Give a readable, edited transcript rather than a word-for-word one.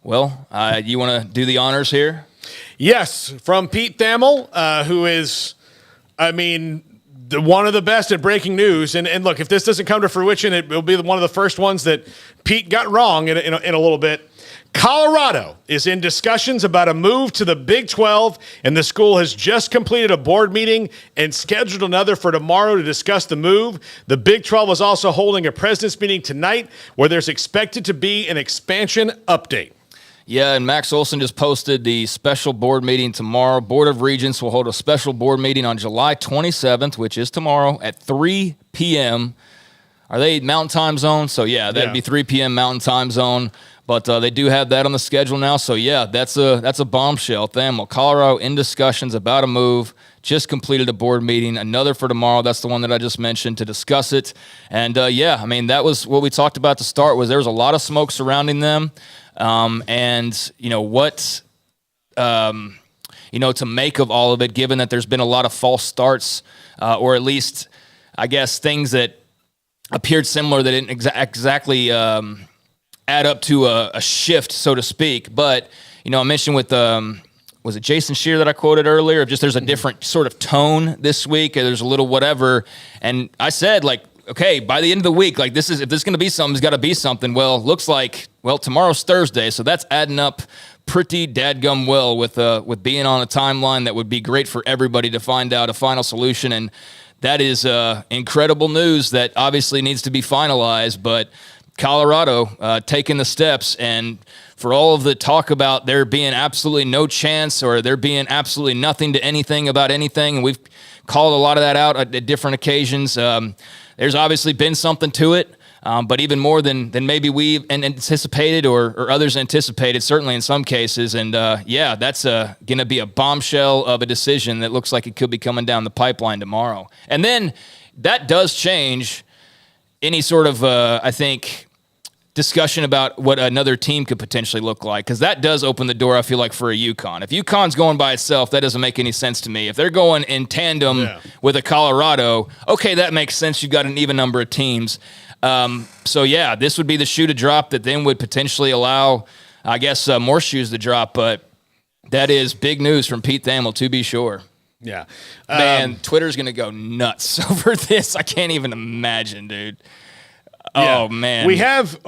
Well, you want to do the honors here? Yes, from Pete Thamel, who is, one of the best at breaking news. And look, if this doesn't come to fruition, it will be one of the first ones that Pete got wrong in a little bit. Colorado is in discussions about a move to the Big 12, and the school has just completed a board meeting and scheduled another for tomorrow to discuss the move. The Big 12 is also holding a president's meeting tonight where there's expected to be an expansion update. Yeah, and Max Olson just posted the special board meeting tomorrow. Board of Regents will hold a special board meeting on July 27th, which is tomorrow, at 3 p.m. Are they Mountain Time Zone? So, that'd be 3 p.m. Mountain Time Zone. But they do have that on the schedule now. So, that's a bombshell. Thamel, Colorado in discussions about a move. Just completed a board meeting. Another for tomorrow. That's the one that I just mentioned to discuss it. And, that was what we talked about to start was there was a lot of smoke surrounding them. And, to make of all of it, given that there's been a lot of false starts or at least, I guess, things that appeared similar that didn't exactly add up to a shift, so to speak. But, I mentioned with, was it Jason Shear that I quoted earlier? Just there's a different sort of tone this week. There's a little whatever. And I said, okay, by the end of the week, if this is going to be something, it's got to be something. Well, looks like, tomorrow's Thursday, so that's adding up pretty dadgum well with being on a timeline that would be great for everybody to find out a final solution. And that is incredible news that obviously needs to be finalized, but Colorado taking the steps, and for all of the talk about there being absolutely no chance or there being absolutely nothing to anything about anything, and we've called a lot of that out at different occasions. There's obviously been something to it, but even more than maybe we anticipated or others anticipated, certainly in some cases. And that's going to be a bombshell of a decision that looks like it could be coming down the pipeline tomorrow. And then that does change any sort of, discussion about what another team could potentially look like, because that does open the door, I feel like, for a UConn. If UConn's going by itself, that doesn't make any sense to me. If they're going in tandem with a Colorado, okay, that makes sense. You've got an even number of teams. This would be the shoe to drop that then would potentially allow, I guess, more shoes to drop. But that is big news from Pete Thamel, to be sure. Yeah. Man, Twitter's going to go nuts over this. I can't even imagine, dude. Oh, man. We have